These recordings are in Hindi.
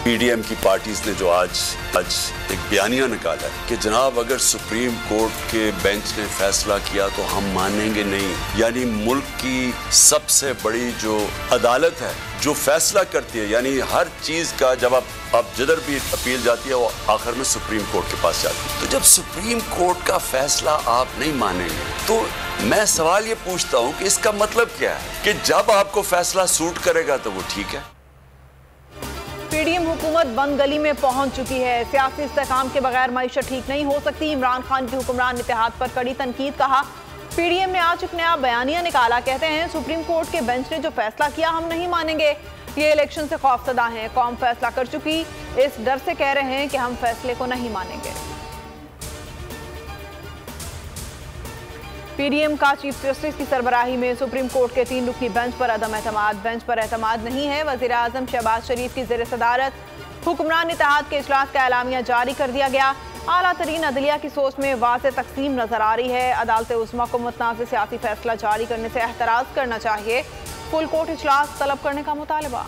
पीडीएम की पार्टीज ने जो आज एक बयानिया निकाला है कि जनाब अगर सुप्रीम कोर्ट के बेंच ने फैसला किया तो हम मानेंगे नहीं, यानी मुल्क की सबसे बड़ी जो अदालत है जो फैसला करती है, यानी हर चीज का जब आप जिधर भी अपील जाती है वो आखिर में सुप्रीम कोर्ट के पास जाती है। तो जब सुप्रीम कोर्ट का फैसला आप नहीं मानेंगे तो मैं सवाल ये पूछता हूं कि इसका मतलब क्या है कि जब आपको फैसला सूट करेगा तो वो ठीक है। पीडीएम हुकूमत बंद गली में पहुंच चुकी है। सियासी इस्तेकाम के बगैर मईशत ठीक नहीं हो सकती। इमरान खान की हुक्मरान इत्तेहाद पर कड़ी तनकीद। कहा पीडीएम ने आज एक नया बयानिया निकाला। कहते हैं सुप्रीम कोर्ट के बेंच ने जो फैसला किया हम नहीं मानेंगे। ये इलेक्शन से खौफजदा हैं। कौम फैसला कर चुकी, इस डर से कह रहे हैं कि हम फैसले को नहीं मानेंगे। पीडीएम का चीफ जस्टिस की सरबराही में सुप्रीम कोर्ट के 3 रुकनी बेंच पर अदम एतमाद। बेंच पर एतमाद नहीं है। वजीर आजम शहबाज शरीफ की ज़ेर सदारत हुक्मरान इत्तेहाद के इजलास का एलामिया जारी कर दिया गया। आला तरीन अदलिया की सोच में वाज़े तकसीम नजर आ रही है। अदालत उस्मा को मुतनाज़ सियासी फैसला जारी करने से एहतराज करना चाहिए। फुल कोर्ट इजलास तलब करने का मुतालबा।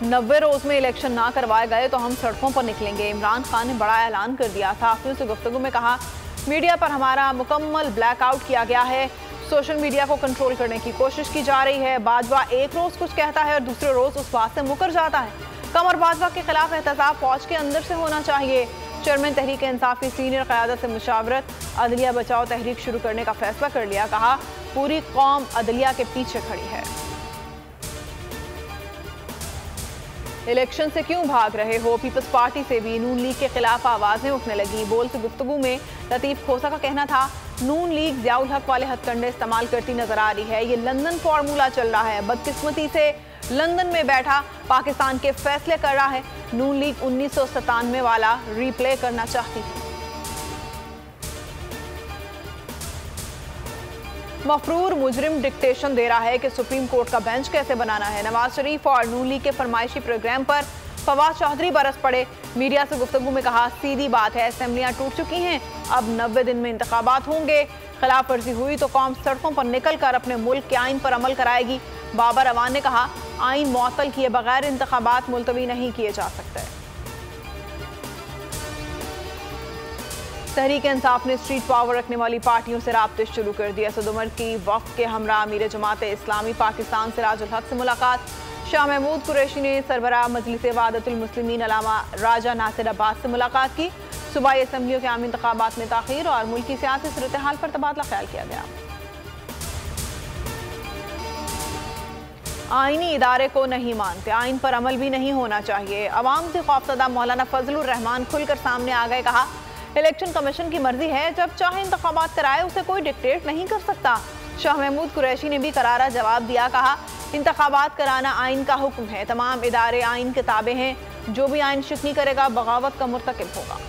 90 रोज में इलेक्शन ना करवाए गए तो हम सड़कों पर निकलेंगे। इमरान खान ने बड़ा ऐलान कर दिया। सहाफियों से गुफ्तगू में कहा मीडिया पर हमारा मुकम्मल ब्लैकआउट किया गया है। सोशल मीडिया को कंट्रोल करने की कोशिश की जा रही है। बाजवा एक रोज कुछ कहता है और दूसरे रोज उस बात से मुकर जाता है। कमर बाजवा के खिलाफ एहतसाब फौज के अंदर से होना चाहिए। चेयरमैन तहरीक इंसाफ की सीनियर क़यादत से मुशावरत, अदलिया बचाओ तहरीक शुरू करने का फैसला कर लिया। कहा पूरी कौम अदलिया के पीछे खड़ी है। इलेक्शन से क्यों भाग रहे हो? पीपल्स पार्टी से भी नून लीग के खिलाफ आवाजें उठने लगी। बोल से गुफ्तगू में लतीफ खोसा का कहना था नून लीग ज़ियाउल हक वाले हथकंडे इस्तेमाल करती नजर आ रही है। ये लंदन फार्मूला चल रहा है। बदकिस्मती से लंदन में बैठा पाकिस्तान के फैसले कर रहा है। नून लीग 1997 वाला रिप्ले करना चाहती है। मफरूर मुजरिम डिक्टेशन दे रहा है कि सुप्रीम कोर्ट का बेंच कैसे बनाना है। नवाज शरीफ और नून लीग के फरमाइशी प्रोग्राम पर फवाद चौधरी बरस पड़े। मीडिया से गुफ्तगू में कहा सीधी बात है, असेंबलियां टूट चुकी हैं, अब 90 दिन में इंतखाबात होंगे। खिलाफ वर्जी हुई तो कौम सड़कों पर निकल कर अपने मुल्क के आइन पर अमल कराएगी। बाबर अवान ने कहा आइन मुअत्तल किए बगैर इंतखाबात मुलतवी नहीं किए जा सकते। तहरीक इंसाफ ने स्ट्रीट पावर रखने वाली पार्टियों से राब्ते शुरू कर दिया। असद उमर की वफ़द के हमरा अमीर जमात इस्लामी पाकिस्तान सिराजुल हक से मुलाकात। शाह महमूद कुरैशी ने सरबराह मजलिस वहादतुल मुस्लिमीन अल्लामा राजा नासिर अब्बास से मुलाकात की। सूबाई असम्बलियों के आम इंतखाबात में ताख़ीर और मुल्की सियासी सूरत-ए-हाल पर तबादला ख्याल किया गया। आईनी इदारे को नहीं मानते, आइन पर अमल भी नहीं होना चाहिए। अवाम से खौफजदा मौलाना फजलुर रहमान खुलकर सामने आ गए। कहा इलेक्शन कमीशन की मर्जी है, जब चाहे इंतखाबात कराए, उसे कोई डिक्टेट नहीं कर सकता। शाह महमूद कुरैशी ने भी करारा जवाब दिया। कहा इंतखाबात कराना आइन का हुक्म है, तमाम इदारे आइन के ताबे हैं, जो भी आइन शिकनी करेगा बगावत का मुर्तकिब होगा।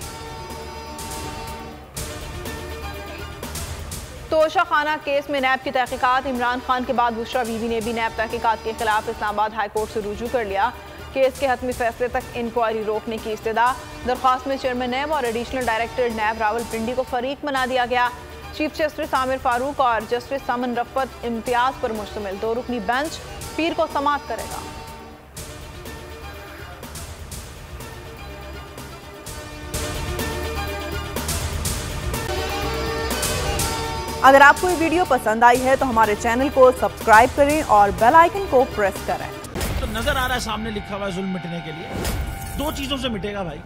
तोशा खाना केस में नैब की तहकीकात। इमरान खान के बाद बुशरा बीबी ने भी नैब तहकीकात के खिलाफ इस्लामाबाद हाई कोर्ट से रुजू कर लिया। केस के हतमी फैसले तक इंक्वायरी रोकने की इस्तदा। दरख्वास्त में चेयरमैन नैब और एडिशनल डायरेक्टर नैब रावलपिंडी को फरीक बना दिया गया। चीफ जस्टिस आमिर फारूक और जस्टिस समन रफ़त इम्तियाज पर मुश्तमिल 2 रुकनी बेंच पीर को समाअत करेगा। अगर आपको ये वीडियो पसंद आई है तो हमारे चैनल को सब्सक्राइब करें और बेल आइकन को प्रेस करें। तो नजर आ रहा है सामने लिखा हुआ है जुल्म मिटने के लिए 2 चीजों से मिटेगा भाई।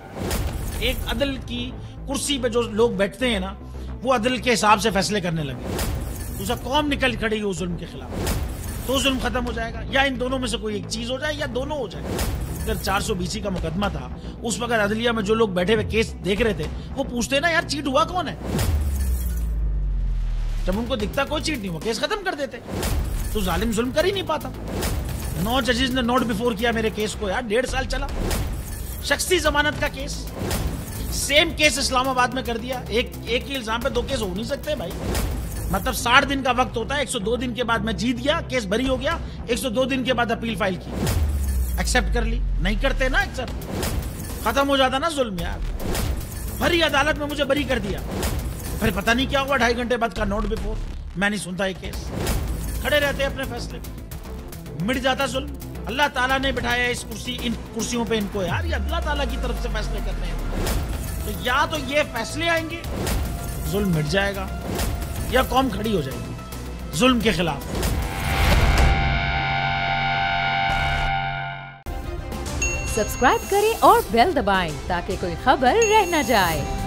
एक अदल की कुर्सी पे जो लोग बैठते हैं ना, वो अदल के हिसाब से फैसले करने लगे। दूसरा कौम निकल खड़ी उस जुल्म के खिलाफ, तो जुल्म खत्म हो जाएगा। या इन दोनों में से कोई एक चीज हो जाए या दोनों हो जाए। अगर 420 का मुकदमा था, उस वक्त अदलिया में जो लोग बैठे हुए केस देख रहे थे, वो पूछते ना यार चीट हुआ कौन है। जब उनको दिखता कोई चीट नहीं, वो केस खत्म कर देते। तो जालिम जुल्म कर ही नहीं पाता। 9 जजेस ने नोट बिफोर किया मेरे केस को यार, 1.5 साल चला। शख्सी जमानत का केस, सेम केस इस्लामाबाद में कर दिया। एक ही इल्जाम पे 2 केस हो नहीं सकते भाई। मतलब 60 दिन का वक्त होता है। 102 दिन के बाद मैं जीत गया, केस बरी हो गया। 102 दिन के बाद अपील फाइल की, एक्सेप्ट कर ली। नहीं करते ना एक्सेप्ट, खत्म हो जाता ना जुल्म यार। भरी अदालत में मुझे बरी कर दिया, फिर पता नहीं क्या हुआ 2.5 घंटे बाद का नोट बिफोर। मैं नहीं सुनता ये केस, खड़े रहते अपने फैसले पे, मिट जाता जुल्म। अल्लाह ताला ने बिठाया इन कुर्सियों पे इनको यार, ये अल्लाह ताला की तरफ से फैसले करने हैं। तो या तो ये फैसले आएंगे, जुल्म मिट जाएगा, या कौम खड़ी हो जाएगी जुल्म के खिलाफ। सब्सक्राइब करें और बेल दबाएं ताकि कोई खबर रह न जाए।